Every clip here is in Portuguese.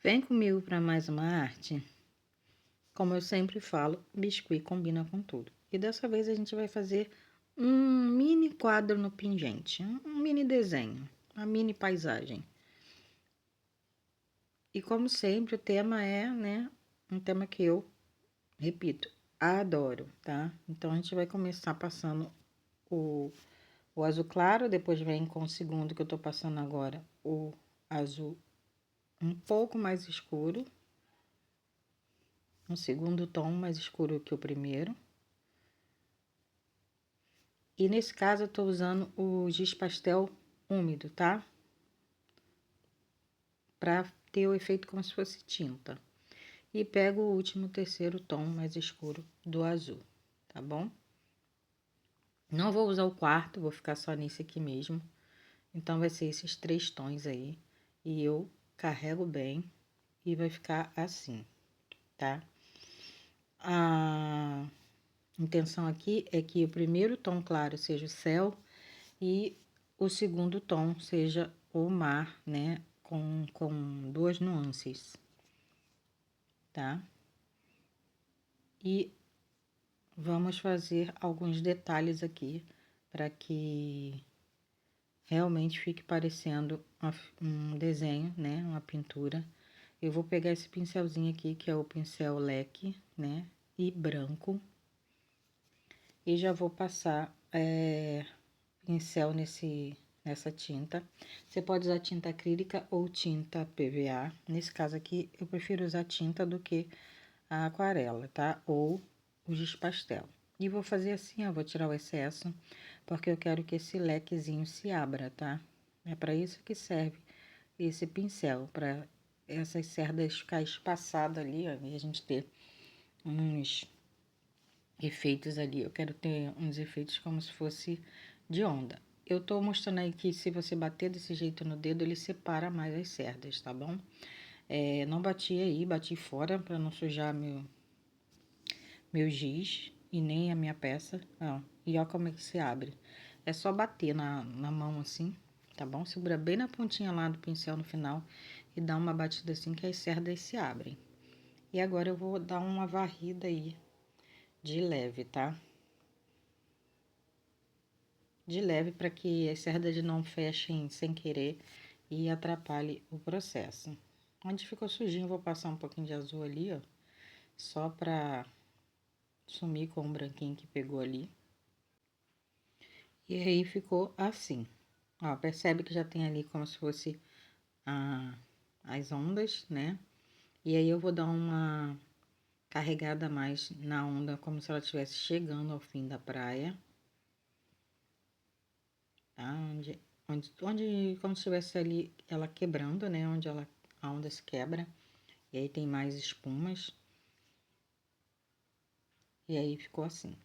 Vem comigo para mais uma arte. Como eu sempre falo, biscuit combina com tudo. E dessa vez a gente vai fazer um mini quadro no pingente, um mini desenho, uma mini paisagem. E como sempre, o tema é, né, um tema que eu, repito, adoro, tá? Então a gente vai começar passando o azul claro, depois vem com o segundo que eu tô passando agora, o azul um pouco mais escuro, um segundo tom mais escuro que o primeiro. E nesse caso eu tô usando o giz pastel úmido, tá? Pra ter o efeito como se fosse tinta. E pego o último terceiro tom mais escuro do azul, tá bom? Não vou usar o quarto, vou ficar só nesse aqui mesmo. Então vai ser esses 3 tons aí. E eu carrego bem e vai ficar assim, tá? A intenção aqui é que o primeiro tom claro seja o céu e o segundo tom seja o mar, né? Com 2 nuances, tá? E vamos fazer alguns detalhes aqui para que realmente fique parecendo um desenho, né? Uma pintura. Eu vou pegar esse pincelzinho aqui, que é o pincel leque, né? E branco. E já vou passar pincel nessa tinta. Você pode usar tinta acrílica ou tinta PVA. Nesse caso aqui, eu prefiro usar tinta do que a aquarela, tá? Ou o giz pastel. E vou fazer assim, ó, vou tirar o excesso, porque eu quero que esse lequezinho se abra, tá? É para isso que serve esse pincel, para essas cerdas ficar espaçadas ali, ó, e a gente ter uns efeitos ali. Eu quero ter uns efeitos como se fosse de onda. Eu tô mostrando aí que se você bater desse jeito no dedo, ele separa mais as cerdas, tá bom? Não bati aí, bati fora para não sujar meu giz e nem a minha peça. Ó, e ó como é que se abre. É só bater na mão assim, tá bom? Segura bem na pontinha lá do pincel no final e dá uma batida assim que as cerdas se abrem. E agora eu vou dar uma varrida aí de leve, tá? De leve para que as cerdas não fechem sem querer e atrapalhe o processo. Onde ficou sujinho, vou passar um pouquinho de azul ali, ó, só para sumir com o branquinho que pegou ali. E aí ficou assim. Ó, percebe que já tem ali como se fosse as ondas, né? E aí eu vou dar uma carregada mais na onda, como se ela estivesse chegando ao fim da praia. Tá? Onde como se estivesse ali ela quebrando, né? Onde a onda se quebra. E aí tem mais espumas. E aí ficou assim.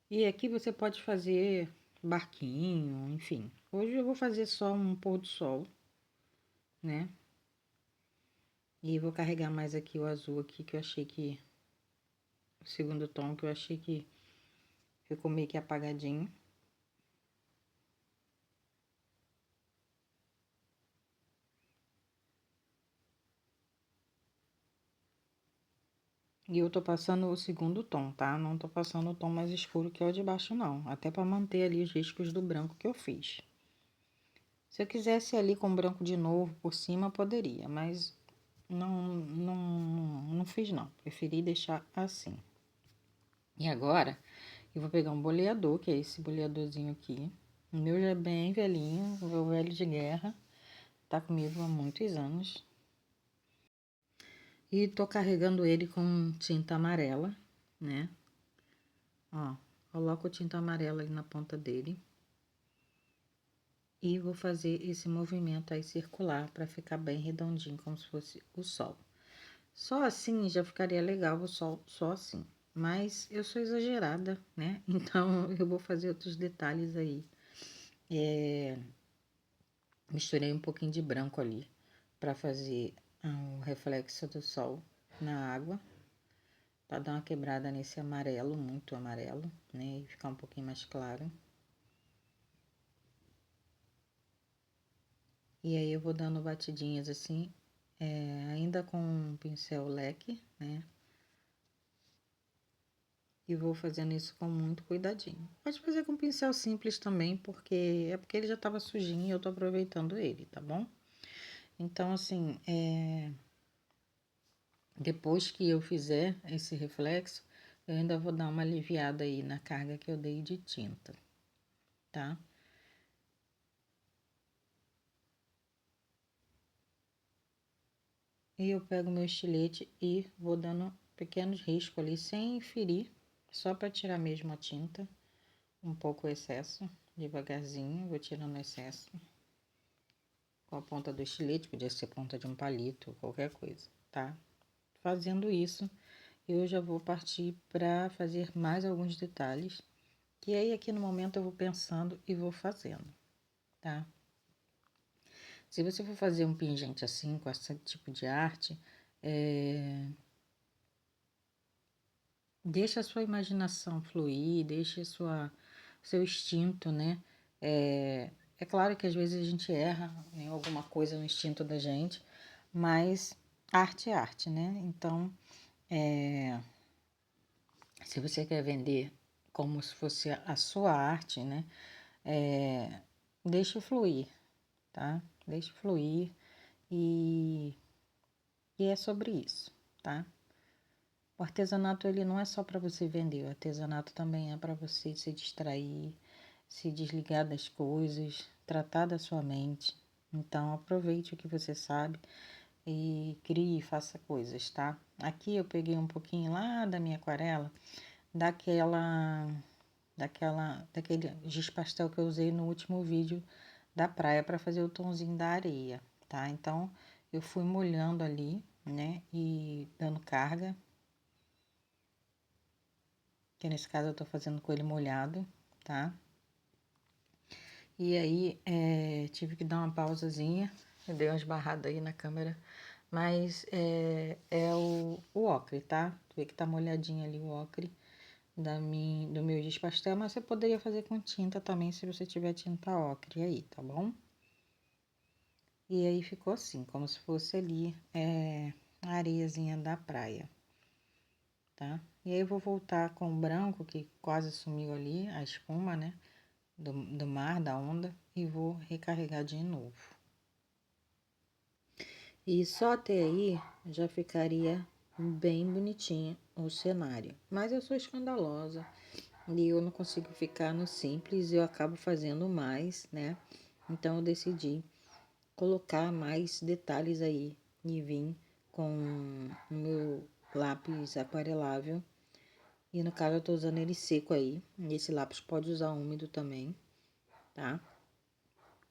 E aqui você pode fazer barquinho, enfim. Hoje eu vou fazer só um pôr do sol, né? E vou carregar mais aqui o azul aqui, que eu achei que... O segundo tom, que eu achei que ficou meio que apagadinho. E eu tô passando o segundo tom, tá? Não tô passando o tom mais escuro que é o de baixo, não. Até pra manter ali os riscos do branco que eu fiz. Se eu quisesse ali com branco de novo por cima, poderia, mas não fiz não. Preferi deixar assim. E agora, eu vou pegar um boleador, que é esse boleadorzinho aqui. O meu já é bem velhinho, o meu velho de guerra. Tá comigo há muitos anos. E tô carregando ele com tinta amarela, né? Ó, coloco tinta amarela ali na ponta dele. E vou fazer esse movimento aí circular para ficar bem redondinho, como se fosse o sol. Só assim já ficaria legal o sol, só assim. Mas eu sou exagerada, né? Então eu vou fazer outros detalhes aí. Misturei um pouquinho de branco ali para fazer o reflexo do sol na água. Para dar uma quebrada nesse amarelo, muito amarelo, né? E ficar um pouquinho mais claro. E aí eu vou dando batidinhas assim, ainda com um pincel leque, né? E vou fazendo isso com muito cuidadinho. Pode fazer com pincel simples também, porque ele já estava sujinho e eu tô aproveitando ele, tá bom? Então, assim, depois que eu fizer esse reflexo, eu ainda vou dar uma aliviada aí na carga que eu dei de tinta, tá? E eu pego meu estilete e vou dando pequenos riscos ali, sem ferir, só para tirar mesmo a tinta, um pouco o excesso, devagarzinho, vou tirando o excesso. Com a ponta do estilete, podia ser ponta de um palito, qualquer coisa, tá? Fazendo isso, eu já vou partir para fazer mais alguns detalhes, que aí aqui no momento eu vou pensando e vou fazendo, tá? Se você for fazer um pingente assim, com esse tipo de arte, deixa a sua imaginação fluir, deixa seu instinto, né? É claro que às vezes a gente erra em alguma coisa no instinto da gente, mas arte é arte, né? Então, se você quer vender como se fosse a sua arte, né? Deixa fluir, tá? Deixa fluir e, e é sobre isso, tá? O artesanato ele não é só para você vender, o artesanato também é para você se distrair, se desligar das coisas, tratar da sua mente. Então aproveite o que você sabe e crie e faça coisas, tá? Aqui eu peguei um pouquinho lá da minha aquarela, daquele giz pastel que eu usei no último vídeo da praia para fazer o tonzinho da areia, tá? Então eu fui molhando ali, né? E dando carga, que nesse caso eu tô fazendo com ele molhado, tá? E aí, tive que dar uma pausazinha, eu dei umas barradas aí na câmera, mas é o ocre, tá? Tu vê que tá molhadinho ali o ocre do meu giz pastel, mas você poderia fazer com tinta também, se você tiver tinta ocre aí, tá bom? E aí ficou assim, como se fosse ali a areiazinha da praia, tá? E aí eu vou voltar com o branco, que quase sumiu ali, a espuma, né? Do mar, da onda, e vou recarregar de novo. E só até aí já ficaria bem bonitinho o cenário. Mas eu sou escandalosa e eu não consigo ficar no simples, eu acabo fazendo mais, né? Então eu decidi colocar mais detalhes aí e vim com o meu lápis aquarelável. E no caso eu tô usando ele seco aí. Esse lápis pode usar úmido também, tá?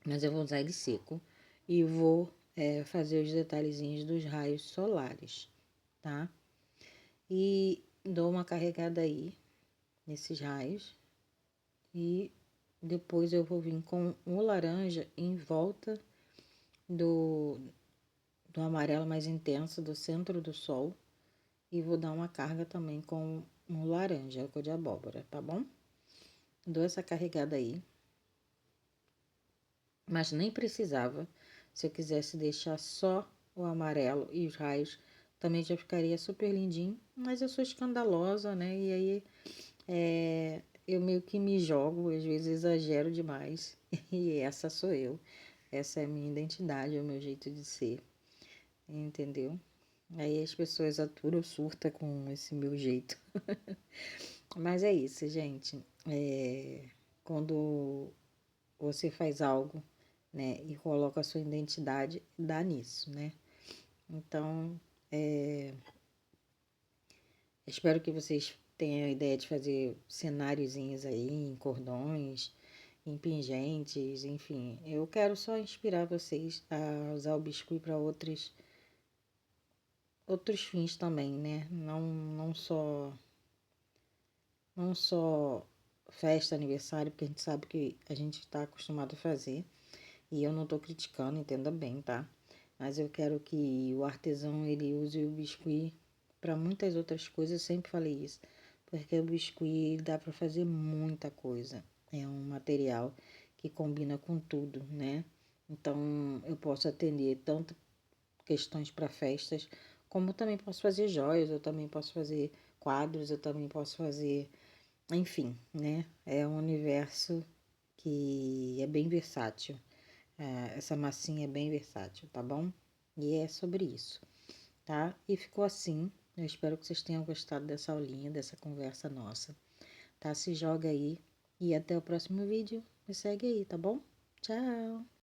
Mas eu vou usar ele seco e vou fazer os detalhezinhos dos raios solares, tá? E dou uma carregada aí nesses raios e depois eu vou vir com o laranja em volta do, do amarelo mais intenso do centro do sol e vou dar uma carga também com o laranja, cor de abóbora, tá bom? Dou essa carregada aí, mas nem precisava. Se eu quisesse deixar só o amarelo e os raios, também já ficaria super lindinho. Mas eu sou escandalosa, né? E aí eu meio que me jogo, às vezes exagero demais. E essa sou eu. Essa é a minha identidade, é o meu jeito de ser. Entendeu? Aí as pessoas aturam, surta com esse meu jeito. Mas é isso, gente. Quando você faz algo, né, e coloca a sua identidade, dá nisso, né? Então, espero que vocês tenham a ideia de fazer cenáriozinhos aí, em cordões, em pingentes, enfim. Eu quero só inspirar vocês a usar o biscuit para outros fins também, né? Não só festa, aniversário, porque a gente sabe que a gente está acostumado a fazer. E eu não tô criticando, entenda bem, tá? Mas eu quero que o artesão ele use o biscuit para muitas outras coisas, eu sempre falei isso, porque o biscuit dá para fazer muita coisa. É um material que combina com tudo, né? Então, eu posso atender tanto questões para festas, como também posso fazer joias, eu também posso fazer quadros, eu também posso fazer, enfim, né? É um universo que é bem versátil. Essa massinha é bem versátil, tá bom? E é sobre isso, tá? E ficou assim. Eu espero que vocês tenham gostado dessa aulinha, dessa conversa nossa, tá? Se joga aí e até o próximo vídeo. Me segue aí, tá bom? Tchau!